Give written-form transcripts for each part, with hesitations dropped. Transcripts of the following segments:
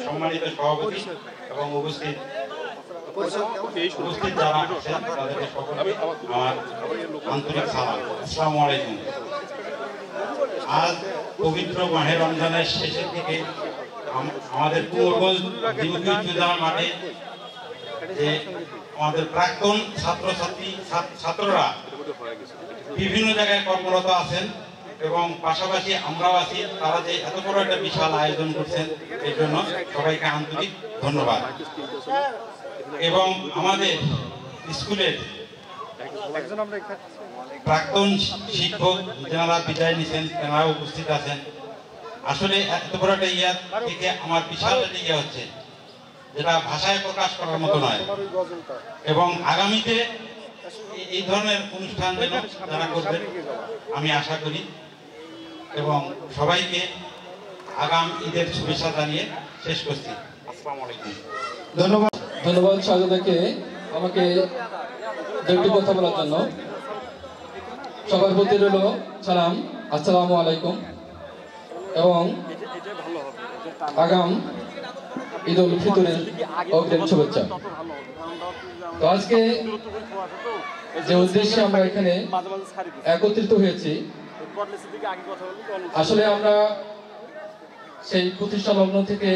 সম্মানিত সভাপতি এবং উপস্থিত যারা আছেন তাদেরকে সকলকে আমার আন্তরিক সালাম। আসসালামু আলাইকুম। আজ পবিত্র মাহে রমজানের শেষের দিকে আমাদের কুমারগঞ্জ দ্বিমুখী উচ্চবিদ্যালয় মাঠে যে আমাদের প্রাক্তন ছাত্ররা বিভিন্ন জায়গায় কর্মরত আছেন এবং পাশাপাশি আমরাও আছি, তারা যে এত বড় একটা বিশাল আয়োজন করছেন এই জন্য সবাইকে আন্তরিক ধন্যবাদ। এবং আমাদের স্কুলের প্রাক্তন শিক্ষক যারা বিদায় নিছেন তারা উপস্থিত আছেন। আসলে এত বড় একটা ইয়া থেকে আমার বিশাল একটা ইয়া হচ্ছে যেটা ভাষায় প্রকাশ করার মতো নয়। এবং আগামীতে এই ধরনের অনুষ্ঠান যেন যারা করবেন আমি আশা করি এবং সবাইকে আগাম ঈদের শুভেচ্ছা জানিয়ে শেষ করছি। আসসালামু আলাইকুম। ধন্যবাদ ধন্যবাদ শাহজাদাকে আমাকে দুটি কথা বলার জন্য। সবার প্রতি রইল সালাম, আসসালামু আলাইকুম এবং আগাম ঈদ উল ফিতরের অগ্রিম শুভেচ্ছা। তো আজকে যে উদ্দেশ্যে আমরা এখানে একত্রিত হয়েছি, আসলে আমরা সেই প্রতিষ্ঠা লগ্ন থেকে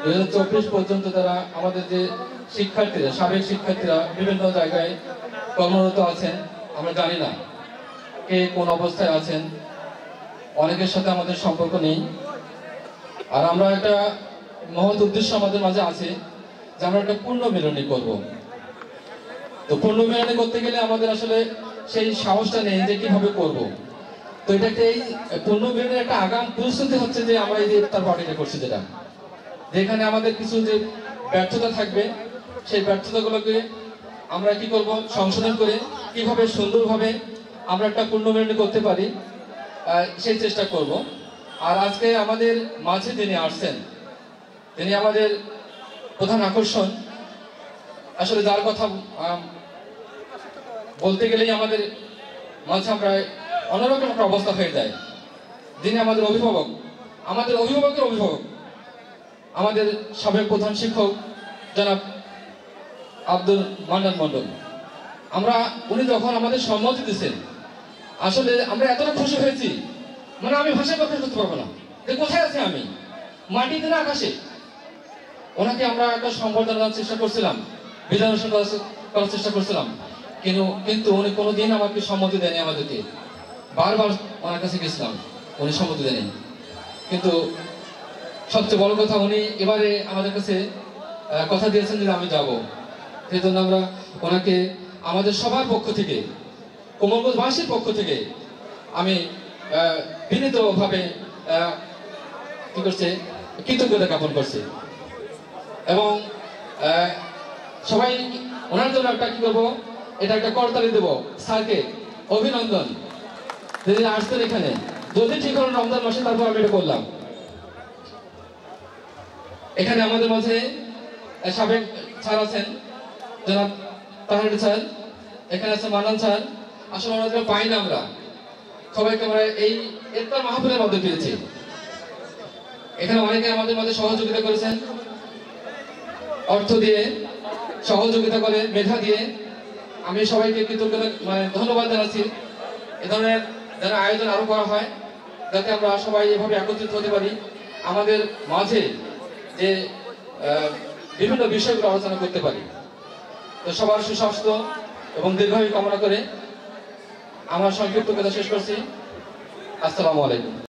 2024 পর্যন্ত যারা আমাদের যে শিক্ষার্থীরা, সাবেক শিক্ষার্থীরা বিভিন্ন জায়গায় কর্মরত আছেন, আমরা জানি না কে কোন অবস্থায় আছেন, অনেকের সাথে আমাদের সম্পর্ক নেই। আর আমরা একটা মহৎ উদ্দেশ্য আমাদের মাঝে আছে যে আমরা একটা পূর্ণ মিলনী করব। তো পূর্ণ মিলনী করতে গেলে আমাদের আসলে সেই সাহসটা নেই যে কিভাবে করব। তো এটাকে এই পূর্ণ মিলনের একটা আগাম প্রস্তুতি হচ্ছে যে আমরা এই যে ইফতার পার্টিটা করছি, যেখানে আমাদের কিছু যে ব্যর্থতা থাকবে সেই ব্যর্থতাগুলোকে আমরা কি করব সংশোধন করে কিভাবে সুন্দরভাবে আমরা একটা পূর্ণ মিলনী করতে পারি সেই চেষ্টা করব। আর আজকে আমাদের মাঝে যিনি আসছেন তিনি আমাদের প্রধান আকর্ষণ। আসলে যার কথা বলতে গেলেই আমাদের মাঝে আমরা অন্যরকম একটা অবস্থা হয়ে যায়। যিনি আমাদের অভিভাবক, আমাদের অভিভাবকের অভিভাবক, আমাদের সাবেক প্রধান শিক্ষক জনাব আব্দুল মান্নান মন্ডল। উনি যখন আমাদের সম্মতি দিচ্ছেন, আসলে আমরা এতটা খুশি হয়েছি, মানে আমি ভাষায় প্রকাশ করতে পারবো না যে কোথায় আছি আমি, মাটিতে না আকাশে। ওনাকে আমরা একটা সম্বর্ধনা দেওয়ার চেষ্টা করছিলাম, বিদায় করার চেষ্টা করছিলাম, কিন্তু উনি কোনোদিন আমাকে সম্মতি দেয়নি। আমাদেরকে বারবার ওনার কাছে গেছিলাম, উনি সম্মতি দেয়নি। কিন্তু সবচেয়ে বড় কথা, উনি এবারে আমাদের কাছে কথা দিয়েছেন যে আমি যাব। সেই জন্য আমরা ওনাকে আমাদের সবার পক্ষ থেকে, কোমলগঞ্জবাসীর পক্ষ থেকে আমি বিনীতভাবে কি করছে কৃতজ্ঞতা জ্ঞাপন করছি। এবং সবাই ওনার জন্য একটা কি করবো, এটা একটা করতালি দেবো স্যারকে, অভিনন্দন যদি আসতেন এখানে। যদি ঠিক হলো রমজান মাসে, তারপর আমি এটা করলাম। এখানে আমাদের মাঝে সাবেক স্যার আছেন জনাব তাহের স্যার, এখানে আছে মান্নান স্যার। আসলে আমরা পাই না, আমরা সবাইকে আমরা এই ইফতার মাহফিলের মধ্যে পেয়েছি। এখানে অনেকে আমাদের মাঝে সহযোগিতা করেছেন, অর্থ দিয়ে সহযোগিতা করে, মেধা দিয়ে। আমি সবাইকে কৃতজ্ঞতা ধন্যবাদ জানাচ্ছি। এ ধরনের যেন আয়োজন আরো করা হয়, যাতে আমরা সবাই এভাবে একত্রিত হতে পারি, আমাদের মাঝে যে বিভিন্ন বিষয়গুলো আলোচনা করতে পারি। তো সবার সুস্বাস্থ্য এবং দীর্ঘায়ু কামনা করে আমার সংক্ষিপ্ত কথা শেষ করছি। আসসালামু আলাইকুম।